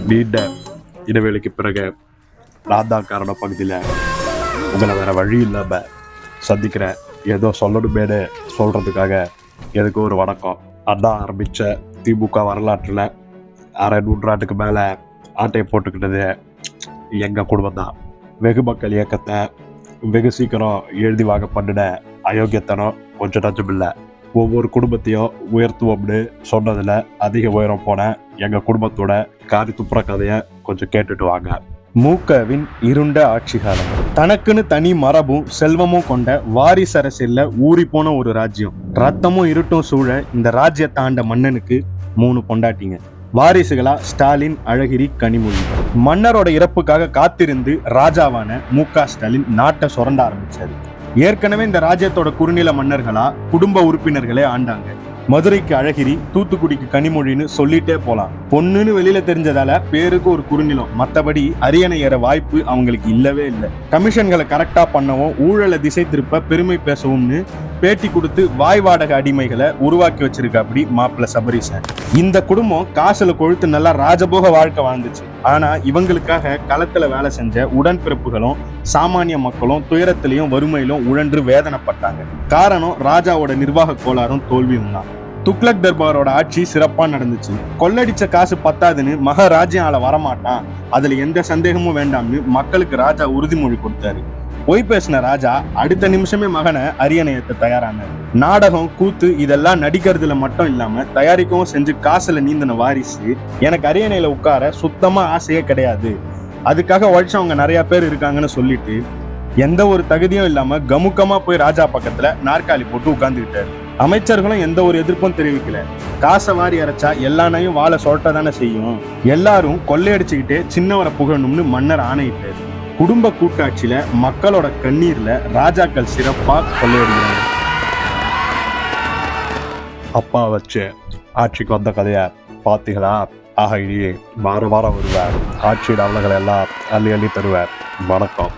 நீண்ட இடைவேளைக்கு பிறகு நான் தான் காரணம் பகுதியில் உங்களை வேற வழி இல்லாம சந்திக்கிறேன். ஏதோ சொல்லணுமேனு சொல்றதுக்காக எதுக்கு ஒரு வணக்கம். அண்ணா ஆரம்பிச்ச திமுக வரலாற்றுல அரை நூற்றாண்டுக்கு மேல ஆட்டையை போட்டுக்கிட்டது எங்க குடும்பம் தான். வெகு மக்கள் இயக்கத்தை வெகு சீக்கிரம் எழுதி வாங்க பண்ணின அயோக்கியத்தனம் கொஞ்சம் நஞ்சம் இல்லை. ஒவ்வொரு குடும்பத்தையும் உயர்த்துவோம்னு சொன்னதுல அதிக உயரம் போன எங்க குடும்பத்தோட காரி துப்புற கதையை கொஞ்சம் கேட்டுட்டு வாங்க. மூகவின் இருண்ட ஆட்சி காலம். தனக்குன்னு தனி மரபும் செல்வமும் கொண்ட வாரிசு அரசியல்ல ஊறி போன ஒரு ராஜ்யம். ரத்தமும் இருட்டும் சூழ இந்த ராஜ்யத்தை ஆண்ட மன்னனுக்கு 3 பொண்டாட்டிங்க. வாரிசுகளா ஸ்டாலின், அழகிரி, கனிமொழி. மன்னரோட இறப்புக்காக காத்திருந்து ராஜாவான மு.க. ஸ்டாலின் நாட்டை சுரண்ட ஆரம்பிச்சாரு. ஏற்கனவே இந்த ராஜ்யத்தோட குறுநில மன்னர்களா குடும்ப உறுப்பினர்களே ஆண்டாங்க. மதுரைக்கு அழகிரி, தூத்துக்குடிக்கு கனிமொழின்னு சொல்லிட்டே போலாம். பொண்ணுன்னு வெளியில தெரிஞ்சதால பேருக்கு ஒரு குறுநிலம், மற்றபடி அரியணை ஏற வாய்ப்பு அவங்களுக்கு இல்லவே இல்லை. கமிஷன்களை கரெக்டா பண்ணவும் ஊழலை திசை திருப்ப பெருமை பேசவும்னு பேட்டி கொடுத்து வாய் வாடகை அடிமைகளை உருவாக்கி வச்சிருக்க அப்படி மாப்பிள்ள சபரீசன். இந்த குடும்பம் காசுல கொழுத்து நல்லா ராஜபோக வாழ்க்கை வாழ்ந்துச்சு. ஆனா இவங்களுக்காக களத்துல வேலை செஞ்ச உடன்பிறப்புகளும் சாமானிய மக்களும் துயரத்திலையும் வறுமையிலும் உழன்று வேதனைப்பட்டாங்க. காரணம் ராஜாவோட நிர்வாக கோளாறும் தோல்வியும் தான். துக்ளக் தர்பாரோட ஆட்சி சிறப்பா நடந்துச்சு. கொள்ளடிச்ச காசு பத்தாதுன்னு மகாராஜ்யம் ஆள வரமாட்டான், அதுல எந்த சந்தேகமும் வேண்டாம்னு மக்களுக்கு ராஜா உறுதிமொழி கொடுத்தாரு. பொய் பேசின ராஜா அடுத்த நிமிஷமே மகனை அரியணை ஏற்ற தயாரானார். நாடகம், கூத்து இதெல்லாம் நடிக்கிறதுல மட்டும் இல்லாம தயாரிக்கவும் செஞ்சு காசுல நீந்தின வாரிசு எனக்கு அரியணையில உட்கார சுத்தமா ஆசையே கிடையாது, அதுக்காக உழைச்சவங்க நிறைய பேர் இருக்காங்கன்னு சொல்லிட்டு எந்த ஒரு தகுதியும் இல்லாம கமுக்கமா போய் ராஜா பக்கத்துல நாற்காலி போட்டு உட்கார்ந்துக்கிட்டாரு. அமைச்சர்களும் எந்த ஒரு எதிர்ப்பும் தெரிவிக்கல. காசை வாரி அரைச்சா எல்லா நாயும் வாழை சொல்லிட்ட தானே செய்யும். எல்லாரும் கொள்ளையடிச்சுக்கிட்டே சின்னவரை புகழணும்னு மன்னர் ஆணையிட்டாரு. குடும்ப கூட்டாட்சியில மக்களோட கண்ணீர்ல ராஜாக்கள் சிறப்பா கொள்ளையடிக்கிறாங்க. அப்பா வச்சு ஆட்சிக்கு வந்த கதைய பாத்தீங்களா? ஆக இனியே வாரம் வருவார். ஆட்சியின் அவலங்களை எல்லாம் அள்ளி அள்ளி தருவார். வணக்கம்.